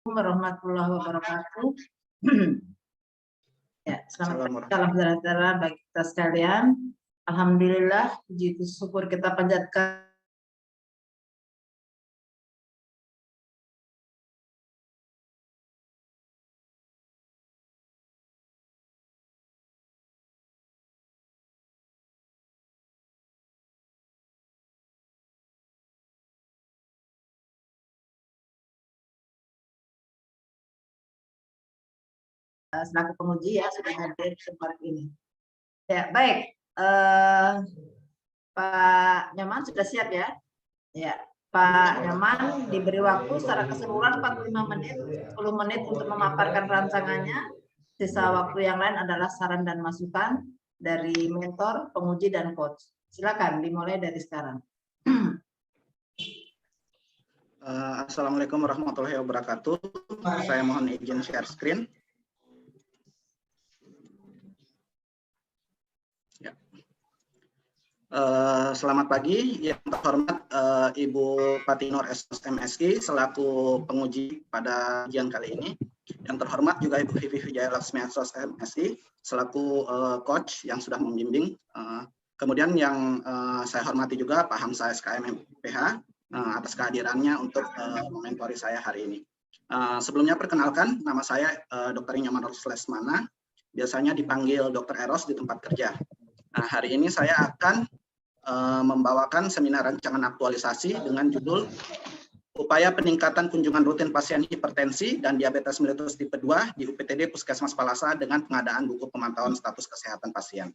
Warahmatullahi wabarakatuh. Ya, selamat salam sejahtera bagi kita sekalian. Alhamdulillah, puji syukur kita panjatkan selaku penguji ya sudah hadir di tempat ini. Ya, baik. Pak Nyoman sudah siap ya? Ya, Pak Nyoman diberi waktu secara keseluruhan 45 menit, 10 menit untuk memaparkan rancangannya. Sisa waktu yang lain adalah saran dan masukan dari mentor, penguji, dan coach. Silakan dimulai dari sekarang. Assalamualaikum warahmatullahi wabarakatuh. Saya mohon izin share screen. Ya. Selamat pagi, yang terhormat Ibu Patinor MSI selaku penguji pada ujian kali ini. Yang terhormat juga Ibu Vivi Wijaya Laksmi MSI selaku coach yang sudah membimbing. Kemudian yang saya hormati juga Pak Hamzah SKM PH atas kehadirannya untuk mementori saya hari ini. Sebelumnya perkenalkan, nama saya Dr. Nyoman Lesmana, biasanya dipanggil Dr. Eros di tempat kerja. Nah, hari ini saya akan membawakan seminar rancangan aktualisasi dengan judul Upaya Peningkatan Kunjungan Rutin Pasien Hipertensi dan Diabetes Mellitus Tipe 2 di UPTD Puskesmas Palasa dengan pengadaan buku pemantauan status kesehatan pasien.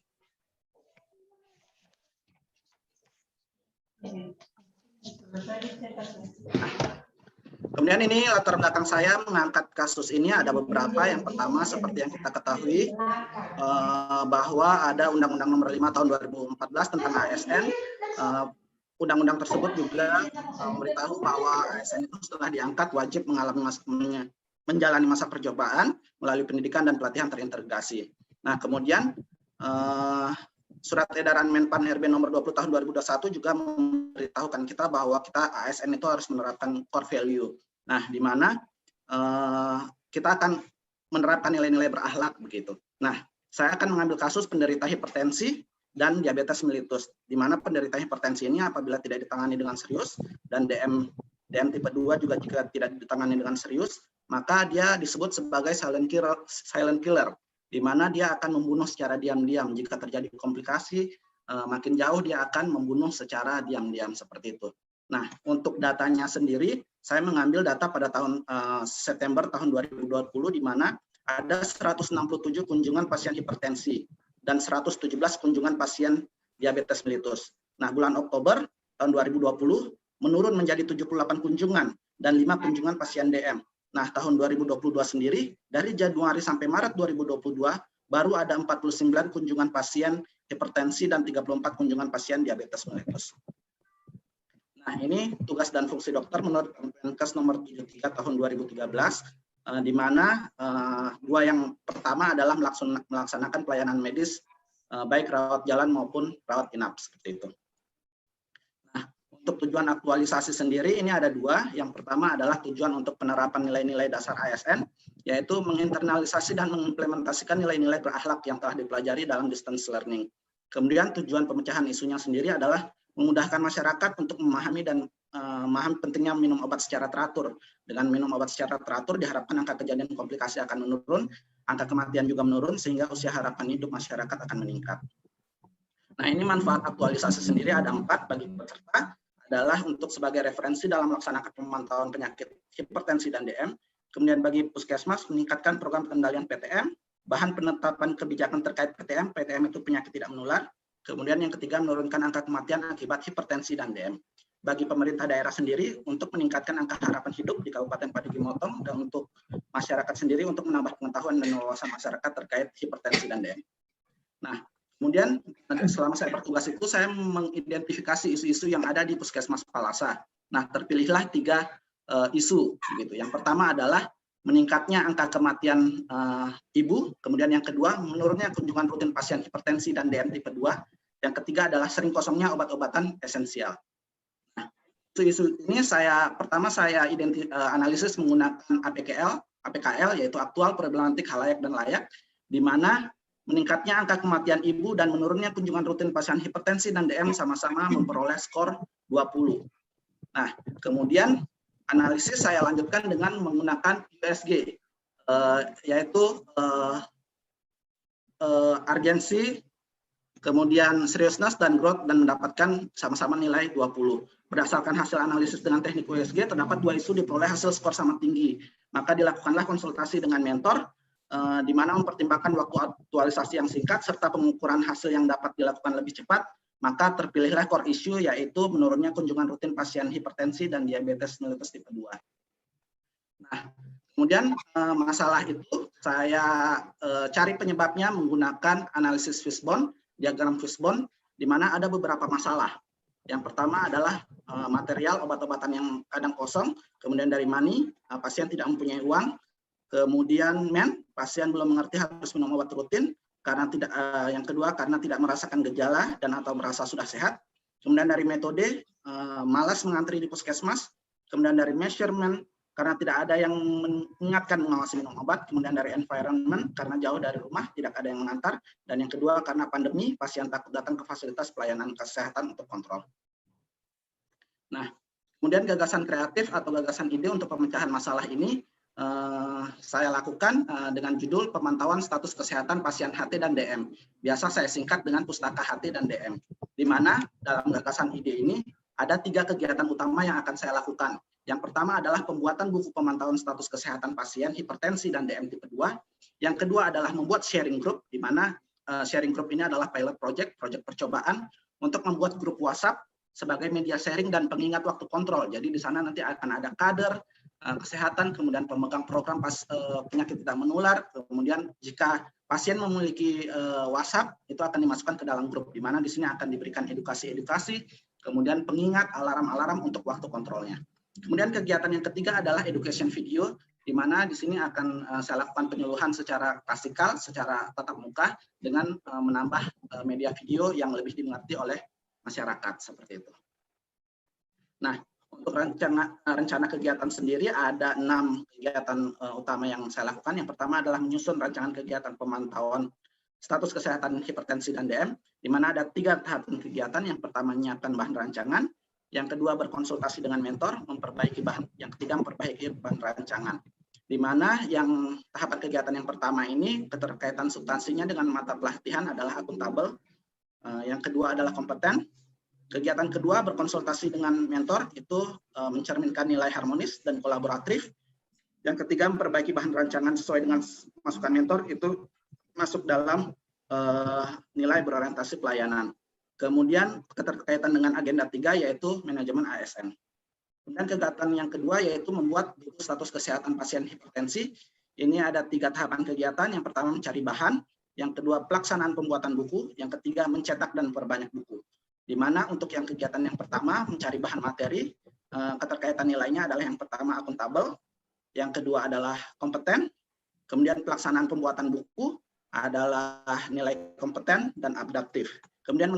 Kemudian ini latar belakang saya mengangkat kasus ini ada beberapa. Yang pertama seperti yang kita ketahui bahwa ada Undang-Undang Nomor 5 Tahun 2014 tentang ASN. Undang-undang tersebut juga memberitahu bahwa ASN itu setelah diangkat wajib menjalani masa percobaan melalui pendidikan dan pelatihan terintegrasi. Nah, kemudian Surat Edaran Menpan RB nomor 20 tahun 2021 juga memberitahukan kita bahwa kita ASN itu harus menerapkan core value. Nah, di mana kita akan menerapkan nilai-nilai berakhlak begitu. Nah, saya akan mengambil kasus penderita hipertensi dan diabetes mellitus, di mana penderita hipertensi ini apabila tidak ditangani dengan serius dan DM tipe 2 juga jika tidak ditangani dengan serius, maka dia disebut sebagai silent killer, di mana dia akan membunuh secara diam-diam. Jika terjadi komplikasi makin jauh, dia akan membunuh secara diam-diam seperti itu. Nah, untuk datanya sendiri, saya mengambil data pada tahun September tahun 2020, di mana ada 167 kunjungan pasien hipertensi dan 117 kunjungan pasien diabetes mellitus. Nah, bulan Oktober tahun 2020 menurun menjadi 78 kunjungan dan 5 kunjungan pasien DM. Nah, tahun 2022 sendiri, dari Januari sampai Maret 2022, baru ada 49 kunjungan pasien hipertensi dan 34 kunjungan pasien diabetes mellitus. Nah, ini tugas dan fungsi dokter menurut Permenkes nomor 73 tahun 2013, di mana dua yang pertama adalah melaksanakan pelayanan medis, baik rawat jalan maupun rawat inap, seperti itu. Untuk tujuan aktualisasi sendiri ini ada dua. Yang pertama adalah tujuan untuk penerapan nilai-nilai dasar ASN, yaitu menginternalisasi dan mengimplementasikan nilai-nilai berakhlak yang telah dipelajari dalam distance learning. Kemudian tujuan pemecahan isunya sendiri adalah memudahkan masyarakat untuk memahami dan memahami pentingnya minum obat secara teratur. Dengan minum obat secara teratur diharapkan angka kejadian komplikasi akan menurun, angka kematian juga menurun, sehingga usia harapan hidup masyarakat akan meningkat. Nah, ini manfaat aktualisasi sendiri ada 4 bagi peserta. Adalah untuk sebagai referensi dalam melaksanakan pemantauan penyakit hipertensi dan DM. Kemudian bagi puskesmas meningkatkan program pengendalian PTM, bahan penetapan kebijakan terkait PTM. PTM itu penyakit tidak menular. Kemudian yang ketiga menurunkan angka kematian akibat hipertensi dan DM. Bagi pemerintah daerah sendiri untuk meningkatkan angka harapan hidup di Kabupaten Parigi Motong, dan untuk masyarakat sendiri untuk menambah pengetahuan dan wawasan masyarakat terkait hipertensi dan DM. Nah, kemudian selama saya bertugas itu saya mengidentifikasi isu-isu yang ada di Puskesmas Palasa. Nah, terpilihlah 3 isu gitu. Yang pertama adalah meningkatnya angka kematian ibu, kemudian yang kedua menurunnya kunjungan rutin pasien hipertensi dan DM tipe 2, yang ketiga adalah sering kosongnya obat-obatan esensial. Nah, isu-isu ini pertama saya analisis menggunakan APKL yaitu aktual, problematik, halayak, dan layak, di mana meningkatnya angka kematian ibu dan menurunnya kunjungan rutin pasien hipertensi dan DM sama-sama memperoleh skor 20. Nah, kemudian analisis saya lanjutkan dengan menggunakan USG, yaitu urgensi, kemudian seriousness dan growth, dan mendapatkan sama-sama nilai 20. Berdasarkan hasil analisis dengan teknik USG, terdapat 2 isu diperoleh hasil skor sama tinggi. Maka dilakukanlah konsultasi dengan mentor, di mana mempertimbangkan waktu aktualisasi yang singkat, serta pengukuran hasil yang dapat dilakukan lebih cepat, maka terpilihlah core issue, yaitu menurunnya kunjungan rutin pasien hipertensi dan diabetes mellitus tipe 2. Nah, kemudian masalah itu saya cari penyebabnya menggunakan analisis fishbone, diagram fishbone, di mana ada beberapa masalah. Yang pertama adalah material obat-obatan yang kadang kosong, kemudian dari money, pasien tidak mempunyai uang, kemudian pasien belum mengerti harus minum obat rutin, karena tidak, yang kedua karena tidak merasakan gejala dan atau merasa sudah sehat, kemudian dari metode, malas mengantri di puskesmas, kemudian dari measurement, karena tidak ada yang mengingatkan mengawasi minum obat, kemudian dari environment, karena jauh dari rumah, tidak ada yang mengantar, dan yang kedua karena pandemi, pasien takut datang ke fasilitas pelayanan kesehatan untuk kontrol. Nah, kemudian gagasan kreatif atau gagasan ide untuk pemecahan masalah ini saya lakukan dengan judul pemantauan status kesehatan pasien HT dan DM. Biasa saya singkat dengan pustaka HT dan DM, di mana dalam gagasan ide ini ada 3 kegiatan utama yang akan saya lakukan. Yang pertama adalah pembuatan buku pemantauan status kesehatan pasien hipertensi dan DM tipe 2. Yang kedua adalah membuat sharing group, di mana sharing group ini adalah pilot project percobaan untuk membuat grup WhatsApp sebagai media sharing dan pengingat waktu kontrol. Jadi di sana nanti akan ada kader kesehatan, kemudian pemegang program penyakit tidak menular, kemudian jika pasien memiliki WhatsApp, itu akan dimasukkan ke dalam grup, di mana di sini akan diberikan edukasi-edukasi, kemudian pengingat, alarm-alarm untuk waktu kontrolnya. Kemudian kegiatan yang ketiga adalah education video, di mana di sini akan saya lakukan penyuluhan secara klasikal, secara tatap muka, dengan menambah media video yang lebih dimengerti oleh masyarakat, seperti itu. Nah, untuk rencana kegiatan sendiri ada 6 kegiatan utama yang saya lakukan. Yang pertama adalah menyusun rancangan kegiatan pemantauan status kesehatan hipertensi dan DM, di mana ada 3 tahapan kegiatan. Yang pertama menyiapkan bahan rancangan, yang kedua berkonsultasi dengan mentor, memperbaiki bahan, yang ketiga memperbaiki bahan rancangan. Di mana yang tahapan kegiatan yang pertama ini keterkaitan substansinya dengan mata pelatihan adalah akuntabel, yang kedua adalah kompeten. Kegiatan kedua berkonsultasi dengan mentor, itu mencerminkan nilai harmonis dan kolaboratif. Yang ketiga memperbaiki bahan rancangan sesuai dengan masukan mentor, itu masuk dalam nilai berorientasi pelayanan. Kemudian keterkaitan dengan agenda 3 yaitu manajemen ASN. Kemudian kegiatan yang kedua yaitu membuat buku status kesehatan pasien hipertensi. Ini ada 3 tahapan kegiatan. Yang pertama mencari bahan, yang kedua pelaksanaan pembuatan buku, yang ketiga mencetak dan memperbanyak buku. Di mana untuk yang kegiatan yang pertama mencari bahan materi, keterkaitan nilainya adalah yang pertama akuntabel, yang kedua adalah kompeten, kemudian pelaksanaan pembuatan buku adalah nilai kompeten dan adaptif. Kemudian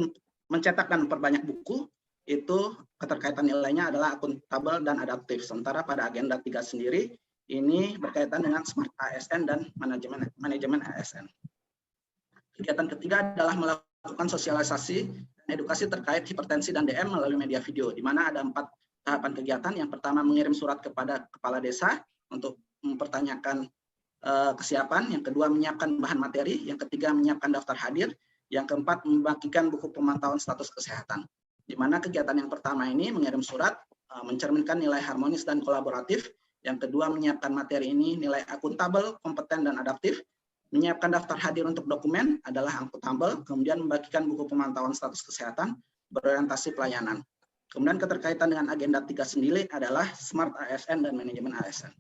mencetak dan memperbanyak buku, itu keterkaitan nilainya adalah akuntabel dan adaptif. Sementara pada agenda 3 sendiri, ini berkaitan dengan smart ASN dan manajemen ASN. Kegiatan ketiga adalah melakukan sosialisasi dan edukasi terkait hipertensi dan DM melalui media video, di mana ada 4 tahapan kegiatan. Yang pertama mengirim surat kepada kepala desa untuk mempertanyakan kesiapan, yang kedua menyiapkan bahan materi, yang ketiga menyiapkan daftar hadir, yang keempat membagikan buku pemantauan status kesehatan. Di mana kegiatan yang pertama ini mengirim surat, mencerminkan nilai harmonis dan kolaboratif, yang kedua menyiapkan materi ini nilai akuntabel, kompeten, dan adaptif, menyiapkan daftar hadir untuk dokumen adalah akuntabel, kemudian membagikan buku pemantauan status kesehatan, berorientasi pelayanan. Kemudian keterkaitan dengan agenda 3 sendiri adalah smart ASN dan manajemen ASN.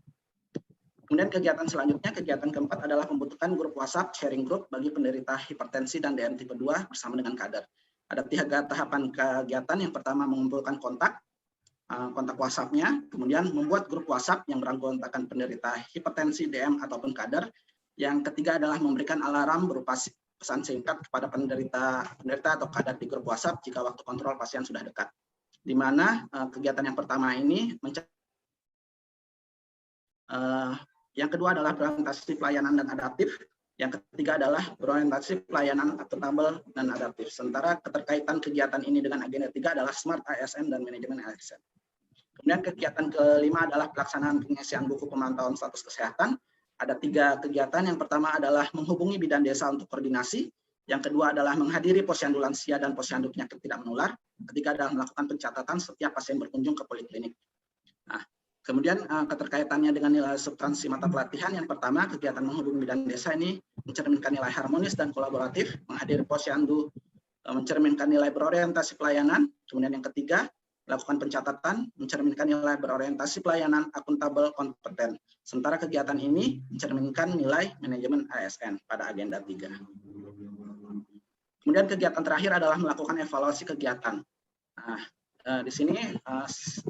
Kemudian kegiatan selanjutnya, kegiatan keempat adalah membutuhkan grup WhatsApp sharing group bagi penderita hipertensi dan DM tipe 2 bersama dengan kader. Ada 3 tahapan kegiatan. Yang pertama mengumpulkan kontak WhatsApp-nya, kemudian membuat grup WhatsApp yang beranggotakan penderita hipertensi, DM ataupun kader. Yang ketiga adalah memberikan alarm berupa pesan singkat kepada penderita atau kader di grup WhatsApp jika waktu kontrol pasien sudah dekat. di mana kegiatan yang pertama ini yang kedua adalah berorientasi pelayanan dan adaptif. Yang ketiga adalah berorientasi pelayanan akuntabel dan adaptif. Sementara keterkaitan kegiatan ini dengan agenda 3 adalah Smart ASN dan Manajemen ASN. Kemudian kegiatan kelima adalah pelaksanaan pengisian buku pemantauan status kesehatan. Ada 3 kegiatan. Yang pertama adalah menghubungi bidan desa untuk koordinasi. Yang kedua adalah menghadiri posyandu lansia dan posyandu penyakit tidak menular. Ketiga adalah melakukan pencatatan setiap pasien berkunjung ke poliklinik. Nah, kemudian keterkaitannya dengan nilai substansi mata pelatihan, yang pertama kegiatan menghubungi bidan desa ini mencerminkan nilai harmonis dan kolaboratif, menghadiri posyandu mencerminkan nilai berorientasi pelayanan, kemudian yang ketiga melakukan pencatatan mencerminkan nilai berorientasi pelayanan akuntabel kompeten. Sementara kegiatan ini mencerminkan nilai manajemen ASN pada agenda 3. Kemudian kegiatan terakhir adalah melakukan evaluasi kegiatan. Nah, di sini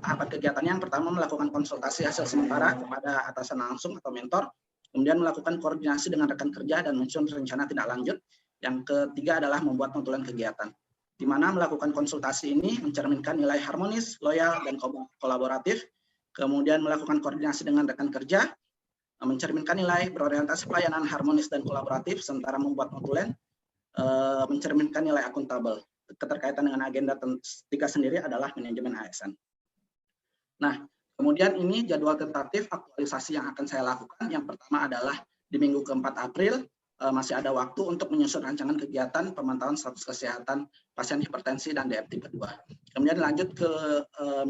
tahapan kegiatannya yang pertama melakukan konsultasi hasil sementara kepada atasan langsung atau mentor, kemudian melakukan koordinasi dengan rekan kerja dan menyusun rencana tindak lanjut. Yang ketiga adalah membuat notulen kegiatan, di mana melakukan konsultasi ini mencerminkan nilai harmonis, loyal, dan kolaboratif, kemudian melakukan koordinasi dengan rekan kerja, mencerminkan nilai berorientasi pelayanan harmonis dan kolaboratif, sementara membuat notulen mencerminkan nilai akuntabel. Keterkaitan dengan agenda 3 sendiri adalah manajemen ASN. Nah, kemudian ini jadwal tentatif aktualisasi yang akan saya lakukan. Yang pertama adalah di minggu ke-4 April, masih ada waktu untuk menyusun rancangan kegiatan pemantauan status kesehatan pasien hipertensi dan DM tipe 2. Kemudian lanjut ke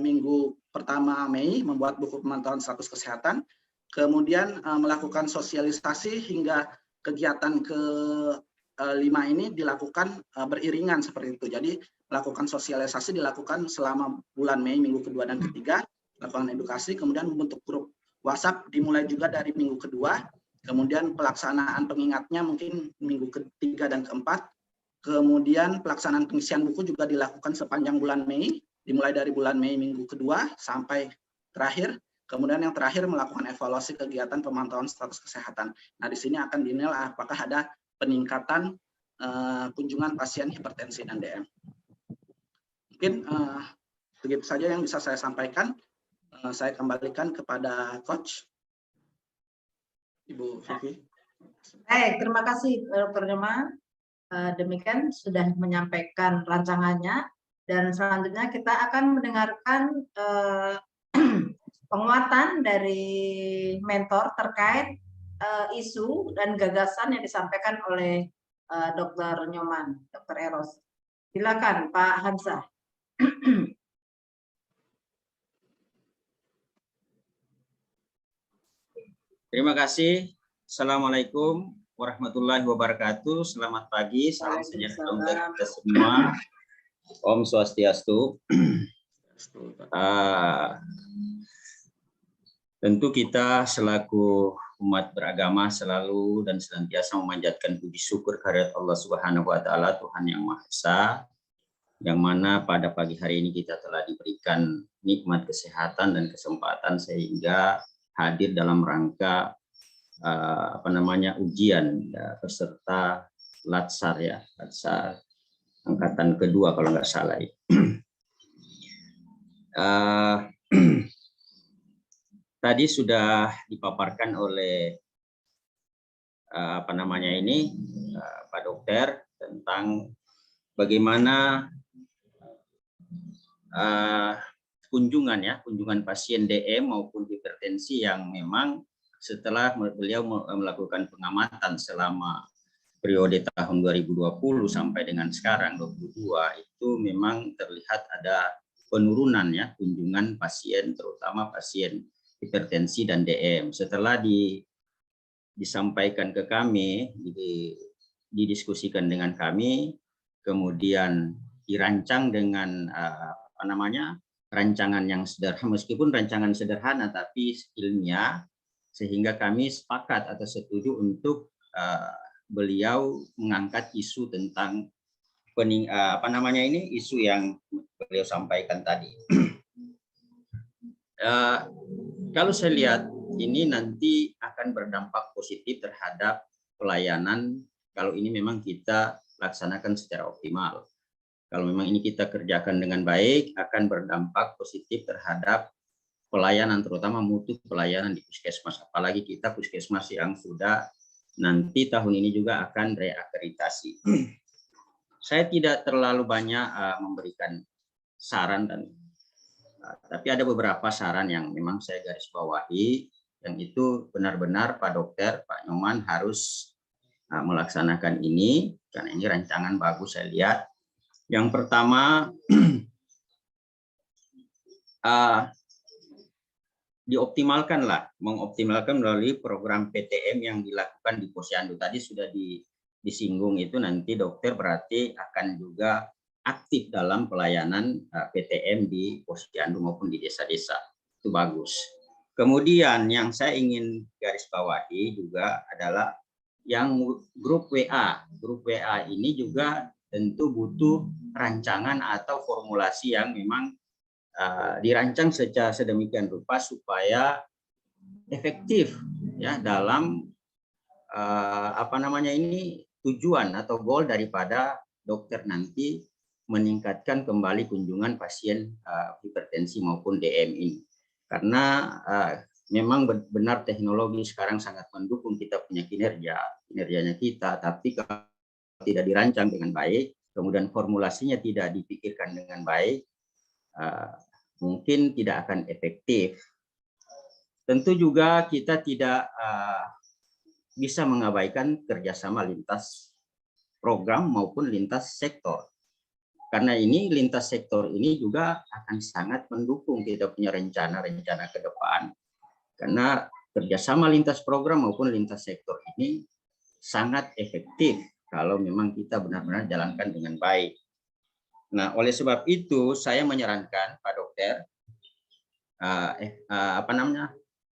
minggu pertama Mei, membuat buku pemantauan status kesehatan. Kemudian melakukan sosialisasi hingga kegiatan ke-5 ini dilakukan beriringan seperti itu. Jadi melakukan sosialisasi dilakukan selama bulan Mei minggu kedua dan ketiga, melakukan edukasi, kemudian membentuk grup WhatsApp dimulai juga dari minggu kedua, kemudian pelaksanaan pengingatnya mungkin minggu ketiga dan keempat, kemudian pelaksanaan pengisian buku juga dilakukan sepanjang bulan Mei, dimulai dari bulan Mei minggu kedua sampai terakhir. Kemudian yang terakhir melakukan evaluasi kegiatan pemantauan status kesehatan. Nah, di sini akan dinilai apakah ada peningkatan kunjungan pasien hipertensi dan DM. Mungkin begitu saja yang bisa saya sampaikan. Saya kembalikan kepada Coach, Ibu Vivi. Baik, terima kasih Dr. Nyoman. Demikian sudah menyampaikan rancangannya, dan selanjutnya kita akan mendengarkan penguatan dari mentor terkait isu dan gagasan yang disampaikan oleh Dr. Nyoman, Dr. Eros. Silakan Pak Hamzah. Terima kasih. Assalamualaikum warahmatullahi wabarakatuh. Selamat pagi, salam sejahtera untuk kita semua. Om Swastiastu. Tentu kita selaku umat beragama selalu dan senantiasa memanjatkan puji syukur kehadirat Allah Subhanahu wa taala, Tuhan yang Maha Esa, yang mana pada pagi hari ini kita telah diberikan nikmat kesehatan dan kesempatan sehingga hadir dalam rangka ujian peserta Latsar ya, Latsar angkatan kedua kalau nggak salah. Tadi sudah dipaparkan oleh Pak Dokter tentang bagaimana kunjungan pasien DM maupun hipertensi yang memang setelah beliau melakukan pengamatan selama periode tahun 2020 sampai dengan sekarang 2022 itu memang terlihat ada penurunan ya kunjungan pasien, terutama pasien hipertensi dan DM. Setelah disampaikan ke kami, didiskusikan dengan kami, kemudian dirancang dengan rancangan yang sederhana, meskipun rancangan sederhana tapi ilmiah, sehingga kami sepakat atau setuju untuk beliau mengangkat isu tentang isu yang beliau sampaikan tadi. Kalau saya lihat ini nanti akan berdampak positif terhadap pelayanan kalau ini memang kita laksanakan secara optimal. Kalau memang ini kita kerjakan dengan baik, akan berdampak positif terhadap pelayanan, terutama mutu pelayanan di puskesmas. Apalagi kita puskesmas yang sudah nanti tahun ini juga akan reakreditasi. Saya tidak terlalu banyak memberikan saran, tapi ada beberapa saran yang memang saya garis bawahi, yang itu benar-benar Pak Dokter, Pak Nyoman harus melaksanakan ini, karena ini rancangan bagus saya lihat. Yang pertama, mengoptimalkan melalui program PTM yang dilakukan di Posyandu. Tadi sudah disinggung itu, nanti dokter berarti akan juga aktif dalam pelayanan PTM di Posyandu maupun di desa-desa. Itu bagus. Kemudian yang saya ingin garis bawahi juga adalah yang grup WA. Grup WA ini juga tentu butuh rancangan atau formulasi yang memang dirancang secara sedemikian rupa supaya efektif ya dalam tujuan atau goal daripada dokter nanti meningkatkan kembali kunjungan pasien hipertensi maupun DM ini. Karena memang benar teknologi sekarang sangat mendukung kita punya kinerjanya kita, tapi kalau tidak dirancang dengan baik, kemudian formulasinya tidak dipikirkan dengan baik, mungkin tidak akan efektif. Tentu juga kita tidak bisa mengabaikan kerjasama lintas program maupun lintas sektor. Karena ini lintas sektor ini juga akan sangat mendukung kita punya rencana-rencana ke depan. Karena kerjasama lintas program maupun lintas sektor ini sangat efektif kalau memang kita benar-benar jalankan dengan baik. Nah, oleh sebab itu saya menyarankan Pak Dokter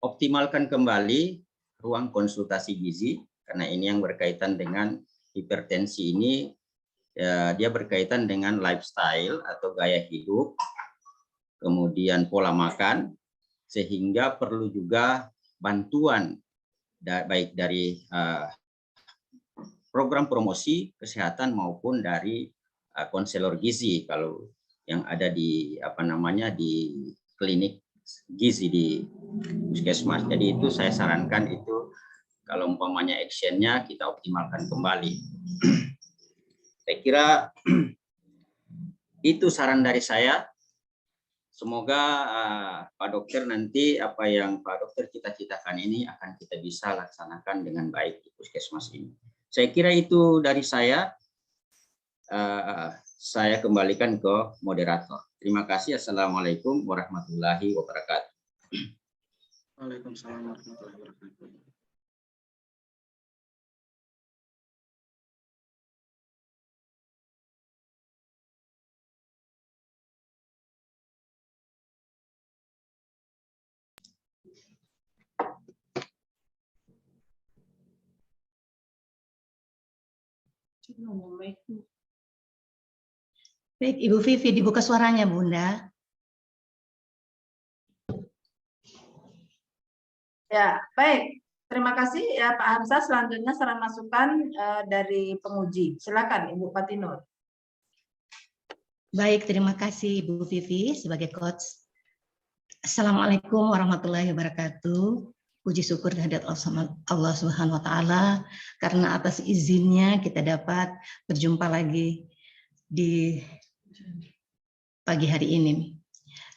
optimalkan kembali ruang konsultasi gizi, karena ini yang berkaitan dengan hipertensi ini, dia berkaitan dengan lifestyle atau gaya hidup, kemudian pola makan, sehingga perlu juga bantuan baik dari program promosi kesehatan maupun dari konselor gizi kalau yang ada di di klinik gizi di puskesmas. Jadi itu saya sarankan itu kalau umpamanya actionnya kita optimalkan kembali. Saya kira itu saran dari saya. Semoga Pak Dokter nanti apa yang Pak Dokter cita-citakan ini akan kita bisa laksanakan dengan baik di puskesmas ini. Saya kira itu dari saya. Saya kembalikan ke moderator. Terima kasih. Assalamualaikum warahmatullahi wabarakatuh. Waalaikumsalam warahmatullahi wabarakatuh. Baik, Ibu Vivi, dibuka suaranya, Bunda. Ya, baik. Terima kasih ya Pak Hamzah. Selanjutnya saran masukan dari penguji. Silakan Ibu Fatinur. Baik, terima kasih Ibu Vivi sebagai coach. Assalamualaikum warahmatullahi wabarakatuh. Puji syukur kehadirat Allah Subhanahu wa taala karena atas izinnya kita dapat berjumpa lagi di pagi hari ini.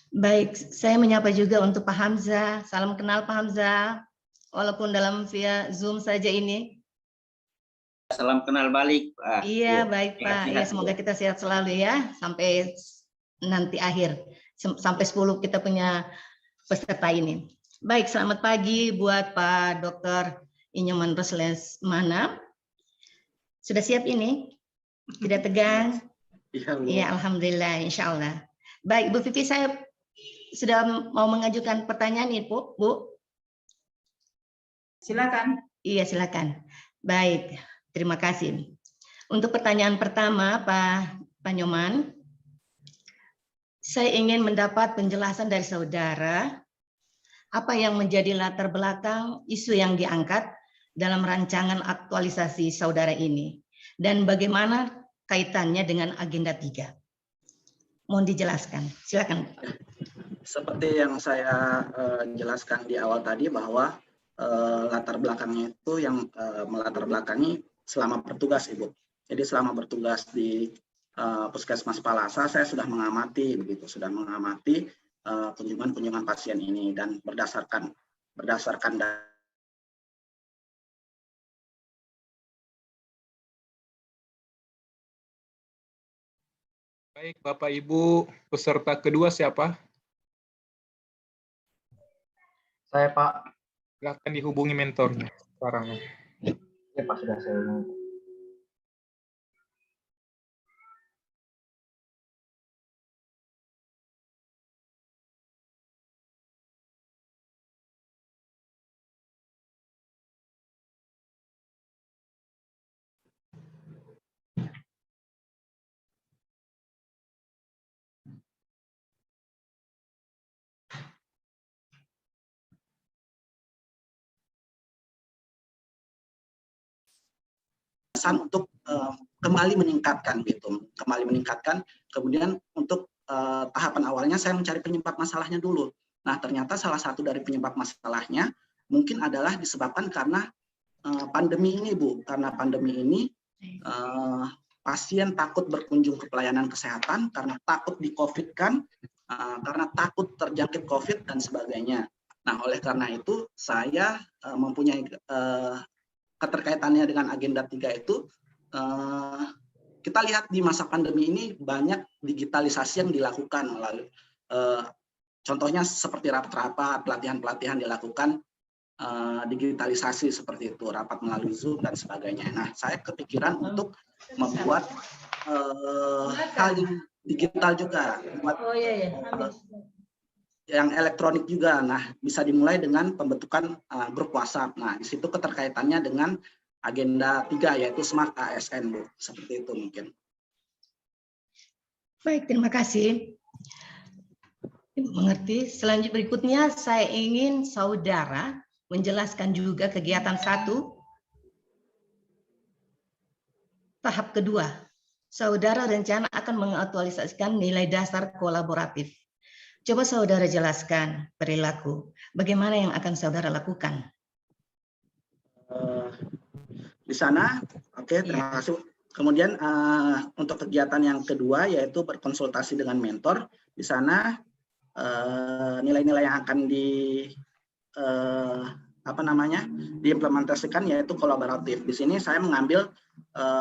Baik, saya menyapa juga untuk Pak Hamzah. Salam kenal Pak Hamzah, walaupun dalam via Zoom saja ini. Salam kenal balik, Pak. Iya, baik Pak. Ya, semoga kita sehat selalu ya sampai nanti akhir. Sampai 10 kita punya peserta ini. Baik, selamat pagi buat Pak Dr. Inyoman Roslesmana. Sudah siap ini? Tidak tegang? Iya, alhamdulillah, insya Allah. Baik, Bu Vivi, saya sudah mau mengajukan pertanyaan nih, Bu. Silakan. Iya, silakan. Baik, terima kasih. Untuk pertanyaan pertama, Pak Nyoman, saya ingin mendapat penjelasan dari saudara apa yang menjadi latar belakang isu yang diangkat dalam rancangan aktualisasi saudara ini dan bagaimana kaitannya dengan agenda 3. Mohon dijelaskan. Silakan. Seperti yang saya jelaskan di awal tadi bahwa latar belakangnya itu yang melatar belakangi selama bertugas, Ibu. Jadi selama bertugas di Puskesmas Palasa, saya sudah mengamati kunjungan-kunjungan pasien ini, dan berdasarkan Baik, Bapak Ibu, peserta kedua siapa? Saya, Pak. Silahkan dihubungi mentornya sekarang. Ya, Pak, sudah saya hubungi. untuk kembali meningkatkan gitu, kemudian untuk tahapan awalnya saya mencari penyebab masalahnya dulu. Nah, ternyata salah satu dari penyebab masalahnya mungkin adalah disebabkan karena pandemi ini, Bu. Karena pandemi ini pasien takut berkunjung ke pelayanan kesehatan karena takut di-COVID-kan, karena takut terjangkit COVID dan sebagainya. Nah, oleh karena itu saya mempunyai keterkaitannya dengan agenda 3 itu, kita lihat di masa pandemi ini banyak digitalisasi yang dilakukan melalui contohnya seperti rapat-rapat, pelatihan-pelatihan dilakukan digitalisasi seperti itu, rapat melalui Zoom dan sebagainya. Nah, saya kepikiran untuk membuat hal yang digital juga, yang elektronik juga. Nah, bisa dimulai dengan pembentukan grup WhatsApp. Nah, di situ keterkaitannya dengan agenda 3 yaitu Smart ASN, Bu. Seperti itu mungkin. Baik, terima kasih. Mengerti. Selanjutnya berikutnya saya ingin saudara menjelaskan juga kegiatan 1 tahap kedua. Saudara rencana akan mengaktualisasikan nilai dasar kolaboratif. Coba saudara jelaskan perilaku. Bagaimana yang akan saudara lakukan? Di sana, oke, terima kasih. Kemudian untuk kegiatan yang kedua yaitu berkonsultasi dengan mentor. Di sana nilai-nilai yang akan diimplementasikan yaitu kolaboratif. Di sini saya mengambil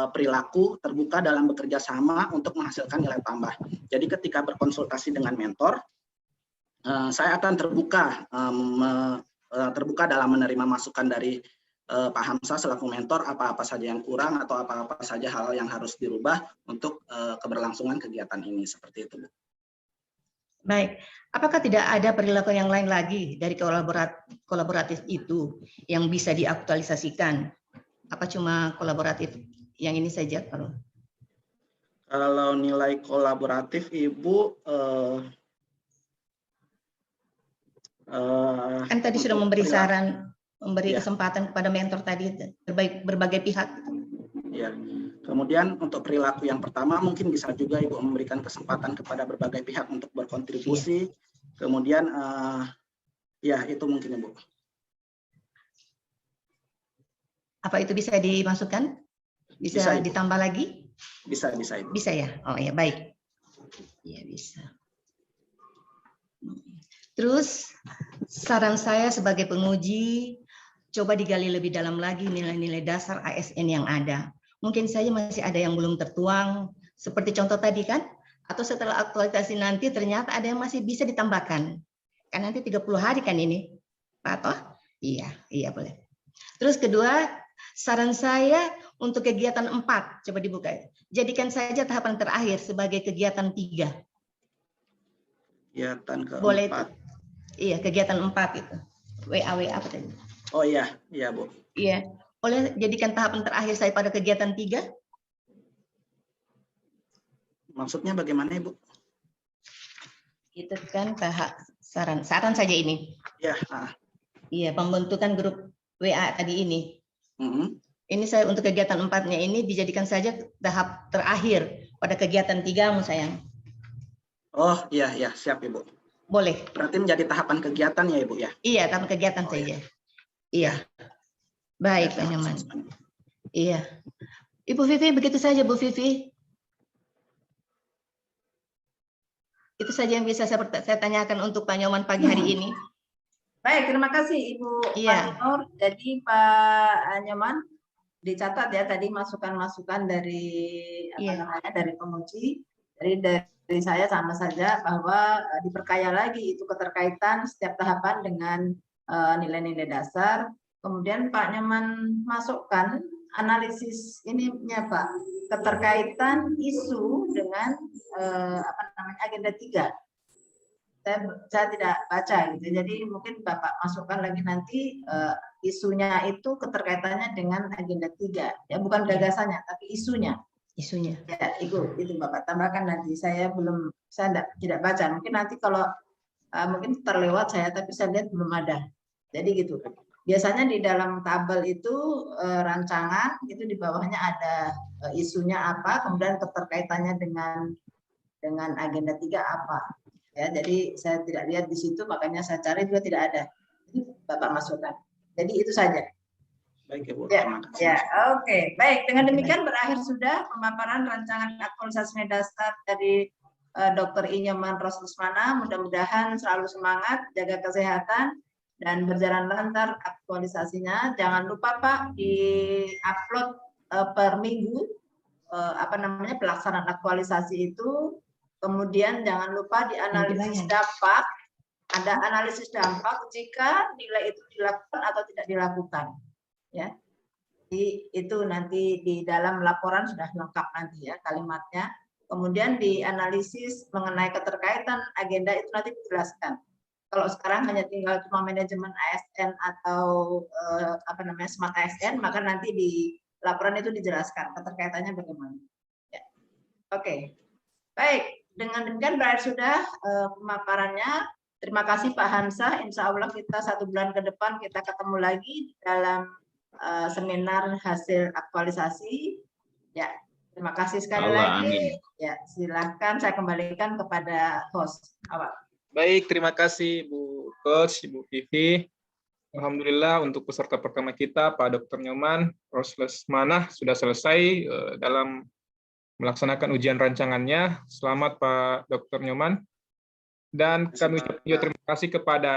perilaku terbuka dalam bekerja sama untuk menghasilkan nilai tambah. Jadi ketika berkonsultasi dengan mentor, saya akan terbuka dalam menerima masukan dari Pak Hamzah selaku mentor, apa-apa saja yang kurang atau apa-apa saja hal yang harus dirubah untuk keberlangsungan kegiatan ini, seperti itu, Bu. Baik, apakah tidak ada perilaku yang lain lagi dari kolaboratif itu yang bisa diaktualisasikan? Apa cuma kolaboratif yang ini saja? Kalau nilai kolaboratif, Ibu, kan tadi sudah memberi saran, memberi ya, kesempatan kepada mentor tadi berbagai pihak. Ya. Kemudian untuk perilaku yang pertama mungkin bisa juga Ibu memberikan kesempatan kepada berbagai pihak untuk berkontribusi. Ya. Kemudian ya itu mungkin, Ibu. Apa itu bisa dimasukkan? Bisa ditambah lagi? Bisa, Ibu. Bisa ya? Oh ya, baik. Ya, bisa. Terus saran saya sebagai penguji, coba digali lebih dalam lagi nilai-nilai dasar ASN yang ada. Mungkin saja masih ada yang belum tertuang, seperti contoh tadi kan? Atau setelah aktualisasi nanti ternyata ada yang masih bisa ditambahkan. Kan nanti 30 hari kan ini, Pak Toh? Iya boleh. Terus kedua, saran saya untuk kegiatan 4, coba dibuka. Jadikan saja tahapan terakhir sebagai kegiatan 3. Kegiatan keempat. Boleh itu. Iya, kegiatan 4 itu. WA apa tadi? Oh iya, Bu. Iya. Boleh jadikan tahapan terakhir saya pada kegiatan 3? Maksudnya bagaimana, Ibu? Itu kan tahap saran saja ini. Ya. Iya, pembentukan grup WA tadi ini. Ini saya untuk kegiatan 4-nya ini dijadikan saja tahap terakhir pada kegiatan 3, sayang. Oh iya, iya, siap Ibu. Boleh. Berarti menjadi tahapan kegiatan ya Ibu ya? Iya, tahapan kegiatan Oh, saja. Iya. Baik, Pak Nyoman. Iya. Ibu Vivi, begitu saja Bu Vivi. Itu saja yang bisa saya tanyakan untuk Pak Nyoman pagi hari ini. Baik, terima kasih Ibu Iya. Nur. Jadi Pak Nyoman, dicatat ya tadi masukan-masukan dari dari penguji. Dari saya sama saja bahwa diperkaya lagi itu keterkaitan setiap tahapan dengan nilai-nilai dasar. Kemudian Pak Nyoman masukkan analisis ininya Pak, keterkaitan isu dengan agenda 3. Saya tidak baca gitu. Jadi mungkin Bapak masukkan lagi nanti isunya itu keterkaitannya dengan agenda 3. Ya, bukan gagasannya tapi isunya. Isunya. Ya, itu Bapak tambahkan nanti. Saya tidak baca. Mungkin nanti kalau mungkin terlewat saya, tapi saya lihat belum ada. Jadi gitu. Biasanya di dalam tabel itu rancangan itu di bawahnya ada isunya apa, kemudian keterkaitannya dengan agenda 3 apa. Ya, jadi saya tidak lihat di situ, makanya saya cari juga tidak ada. Jadi Bapak masukkan. Jadi itu saja. Baik Ibu. Ya, oke. Baik, dengan demikian berakhir sudah pemaparan rancangan aktualisasi dasar dari Dr. Inyoman Roslusmana. Mudah-mudahan selalu semangat, jaga kesehatan, dan berjalan lancar aktualisasinya. Jangan lupa Pak, di-upload per minggu pelaksanaan aktualisasi itu. Kemudian jangan lupa dianalisis dampak. Ada analisis dampak jika nilai itu dilakukan atau tidak dilakukan. Ya, jadi itu nanti di dalam laporan sudah lengkap nanti ya kalimatnya. Kemudian dianalisis mengenai keterkaitan agenda itu nanti dijelaskan. Kalau sekarang hanya tinggal cuma manajemen ASN atau smart ASN, maka nanti di laporan itu dijelaskan keterkaitannya bagaimana. Ya. Oke, baik. Dengan demikian berakhir sudah pemaparannya. Terima kasih Pak Hamzah. Insya Allah kita 1 bulan ke depan kita ketemu lagi dalam seminar hasil aktualisasi. Ya, terima kasih sekali lagi. Amin. Ya, silakan saya kembalikan kepada host awal. Baik, terima kasih Bu Coach, Ibu Vivi. Alhamdulillah untuk peserta pertama kita Pak Dr. Nyoman Roslusmana sudah selesai dalam melaksanakan ujian rancangannya. Selamat Pak Dr. Nyoman. Dan kami juga terima kasih kepada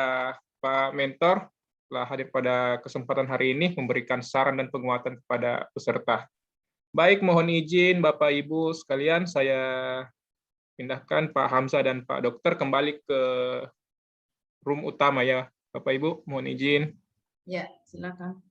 Pak Mentor telah hadir pada kesempatan hari ini memberikan saran dan penguatan kepada peserta. Baik, mohon izin Bapak Ibu sekalian, saya pindahkan Pak Hamzah dan Pak Dokter kembali ke room utama ya. Bapak Ibu, mohon izin. Ya, silakan.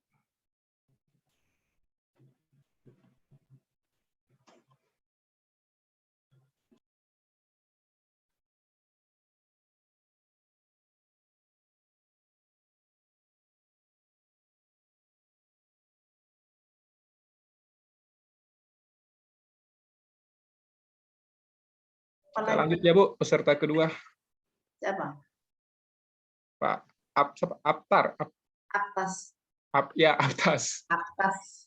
Kita lanjut ya Bu, peserta kedua. Siapa? Pak Aptar. Atas. Ya, Atas. Atas.